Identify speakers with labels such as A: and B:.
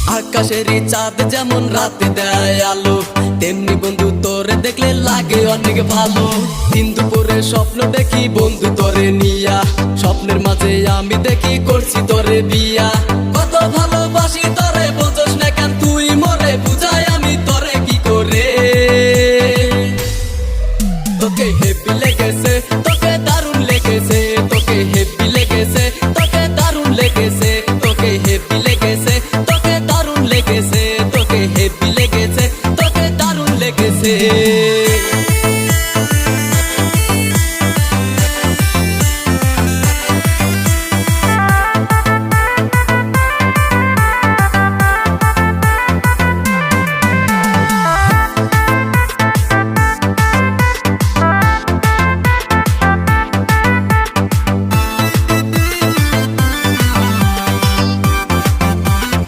A: আকাশেরই চাঁদ যেমন রাতে দেয় আলো, তেমনি বন্ধু তোরে দেখলে লাগে অনেক ভালো। দিন দুপুরে স্বপ্ন দেখি বন্ধু তোরে নিয়া, স্বপ্নের মাঝে আমি দেখি করছি তোরে বিয়া। কত ভালোবাসা